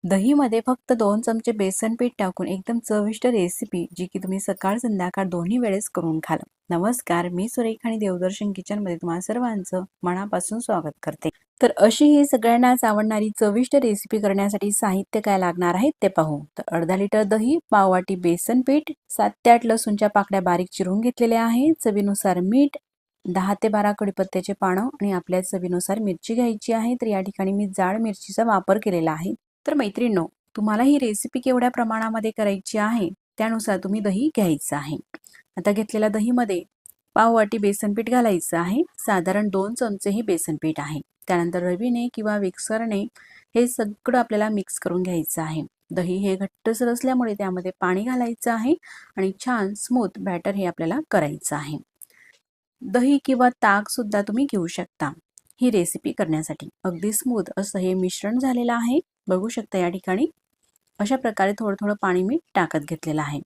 दहीमध्ये फक्त 2 चमचे बेसन पीठ टाकून एकदम चविष्ट रेसिपी जी की तुम्ही सकाळ संध्याकाळ दोन्ही वेळेस करून खाल। नमस्कार, मी सुरेखा आणि देवदर्शन किचनमध्ये तुम्हा सर्वांचं मनापासून स्वागत करते। तर अशी ही सगळ्यांनाच आवडणारी चविष्ट रेसिपी करण्यासाठी साहित्य काय लागणार आहे ते पाहू। तर अर्धा लिटर दही, पाव वाटी बेसन पीठ, 7 ते 8 लसूणच्या पाकळ्या बारीक चिरून घेतलेल्या आहे, चवीनुसार मीठ, 10 ते 12 कढीपत्त्याचे पानं आणि आपल्या चवीनुसार मिरची घ्यायची आहे। तर या ठिकाणी मी जाड मिरचीचा वापर केलेला आहे। तर मैत्रिणींनो, तुम्हाला ही रेसिपी केवढ्या प्रमाणामध्ये करायची आहे त्यानुसार तुम्ही दही घ्यायचं आहे। आता घेतलेल्या दहीमध्ये पाव वाटी बेसन पीठ घालायचं आहे, साधारण 2 चमचे हे बेसन पीठ आहे। त्यानंतर रवीने किंवा मिक्सरने हे सगळं आपल्याला मिक्स करून घ्यायचं आहे। दही हे घट्टसर असल्यामुळे त्यामध्ये पाणी घालायचं आहे आणि छान स्मूथ बॅटर हे आपल्याला करायचं आहे। दही किंवा ताक सुद्धा तुम्ही घेऊ शकता ही रेसिपी करण्यासाठी। अगदी स्मूथ असं हे मिश्रण झालेलं आहे, बघू शकता या ठिकाणी अशा प्रकारे थोडं थोडं पाणी मी टाकत घेतलेलं आहे।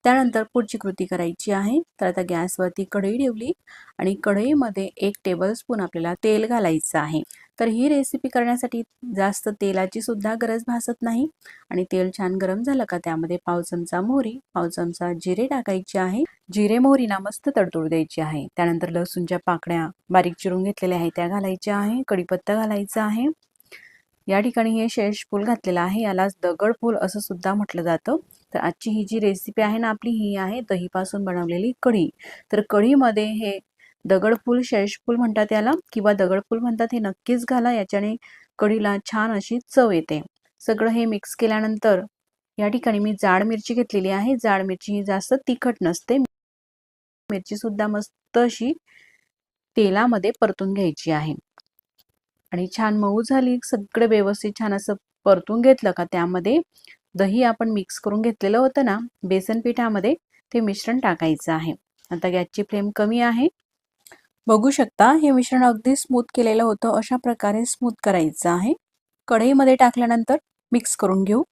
त्यानंतर पुढची कृती करायची आहे। तर आता गॅसवरती कढई ठेवली आणि कढईमध्ये 1 टेबलस्पून आपल्याला तेल घालायचं आहे। तर ही रेसिपी करण्यासाठी जास्त तेलाची सुद्धा गरज भासत नाही आणि तेल छान गरम झालं का त्यामध्ये पाव चमचा मोहरी, पाव चमचा जिरे टाकायचे आहे। जिरे मोहरीला मस्त तडतडू द्यायची आहे। त्यानंतर लसूणच्या पाकळ्या बारीक चिरून घेतलेल्या आहेत त्या घालायच्या आहे, कढीपत्ता घालायचा आहे। या ठिकाणी हे शेष फूल घातलेलं आहे, याला दगड फूल असं सुद्धा म्हटलं जातं। तर आजची ही जी रेसिपी आहे ना आपली, ही आहे दहीपासून बनवलेली कढी। तर कढीमध्ये हे दगडफूल, शेषफूल म्हणतात याला किंवा दगडफूल म्हणतात, हे नक्कीच घाला, याच्याने कढीला छान अशी चव येते। सगळं हे मिक्स केल्यानंतर या ठिकाणी मी जाड मिरची घेतलेली आहे। जाड मिरची ही जास्त तिखट नसते, मिरची सुद्धा मस्त अशी तेलामध्ये परतून घ्यायची आहे आणि छान मऊ झाली, सगळं व्यवस्थित छान असं परतून घेतलं का त्यामध्ये दही आपण मिक्स करून घेतलेलं होतं ना बेसन पिठामध्ये, ते मिश्रण टाकायचं आहे। आता गॅसची फ्लेम कमी आहे, बघू शकता हे मिश्रण अगदी स्मूथ केलेलं होतं, अशा प्रकारे स्मूथ करायचं आहे। कढईमध्ये टाकल्यानंतर मिक्स करून घेऊ।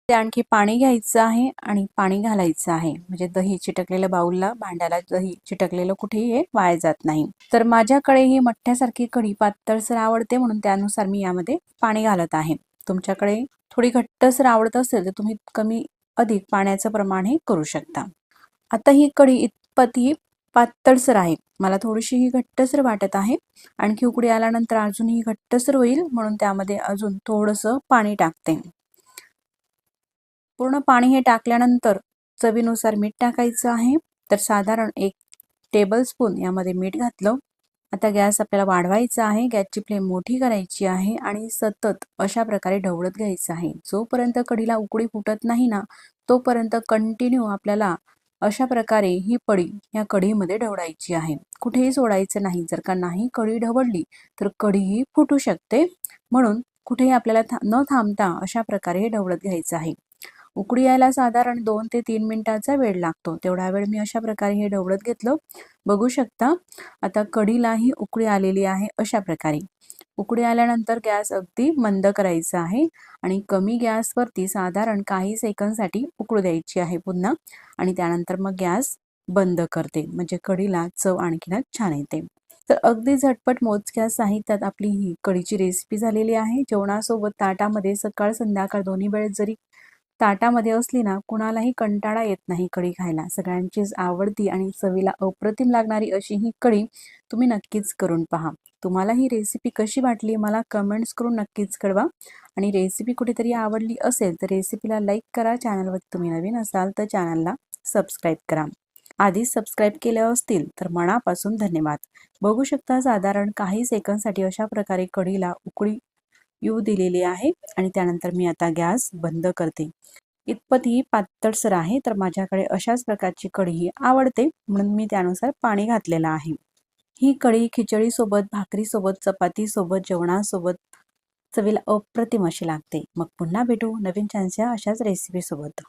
ते आणखी पाणी घ्यायचं आहे आणि पाणी घालायचं आहे, म्हणजे दही चिटकलेलं बाउलला, भांड्याला दही चिटकलेलं कुठेही हे वाया जात नाही। तर माझ्याकडे ही मठ्ठ्यासारखी कढी पातळसर आवडते म्हणून त्यानुसार मी यामध्ये पाणी घालत आहे। तुमच्याकडे थोडी घट्टसर आवडत असेल तर तुम्ही कमी अधिक पाण्याचं प्रमाण हे करू शकता। आता ही कढी इतपत ही पातळसर आहे, मला थोडीशी ही घट्टसर वाटत आहे। आणखी उकळी आल्यानंतर अजून ही घट्टसर होईल म्हणून त्यामध्ये अजून थोडंसं पाणी टाकते। पूर्ण पाणी हे टाकल्यानंतर चवीनुसार मीठ टाकायचं आहे। तर साधारण 1 टेबलस्पून यामध्ये मीठ घातलं। आता गॅस आपल्याला वाढवायचा आहे, गॅसची फ्लेम मोठी करायची आहे आणि सतत अशा प्रकारे ढवळत घ्यायचं आहे। जोपर्यंत कढीला उकळी फुटत नाही ना तोपर्यंत कंटिन्यू आपल्याला अशा प्रकारे ही पळी या कढीमध्ये ढवळायची आहे, कुठेही सोडायचं नाही। जर का नाही कढी ढवळली तर कढी ही फुटू शकते, म्हणून कुठेही आपल्याला न थांबता अशा प्रकारे हे ढवळत घ्यायचं आहे। उकळी यायला साधारण 2 ते 3 मिनिटाचा वेळ लागतो, तेवढा वेळ मी अशा प्रकारे हे ढवळत घेतलं, बघू शकता। आता कढीलाही उकळी आलेली आहे, अशा प्रकारे उकळी आल्यानंतर गॅस अगदी मंद करायचा आहे आणि कमी गॅसवरती साधारण काही सेकंदसाठी उकळू द्यायची आहे पुन्हा, आणि त्यानंतर मग गॅस बंद करते, म्हणजे कढीला चव आणखीनच छान येते। तर अगदी झटपट मोजक्या साहित्यात आपली ही कढीची रेसिपी झालेली आहे। जेवणासोबत ताटामध्ये सकाळ संध्याकाळ दोन्ही वेळेस जरी ताटामध्ये असली ना कुणालाही कंटाळा येत नाही कढी खायला। सगळ्यांचीच आवडती आणि चवीला अप्रतिम लागणारी अशी ही कढी तुम्ही नक्कीच करून पहा। तुम्हाला ही रेसिपी कशी वाटली मला कमेंट्स करून नक्कीच कळवा, आणि रेसिपी कुठेतरी आवडली असेल तर रेसिपीला लाईक करा। चॅनलवर तुम्ही नवीन असाल तर चॅनलला सबस्क्राईब करा। आधीच सबस्क्राईब केले असतील तर मनापासून धन्यवाद। बघू शकता साधारण काही सेकंदसाठी अशा प्रकारे कढीला उकळी येऊ दिलेली आहे आणि त्यानंतर मी आता गॅस बंद करते। इतपत ही पातळसर आहे, तर माझ्याकडे अशाच प्रकारची कढी ही आवडते म्हणून मी त्यानुसार पाणी घातलेलं आहे। ही कढी खिचडी सोबत, भाकरी सोबत, चपाती सोबत, जेवणासोबत चवीला अप्रतिम अशी लागते। मग पुन्हा भेटू नवीन छानशा अशाच रेसिपी सोबत।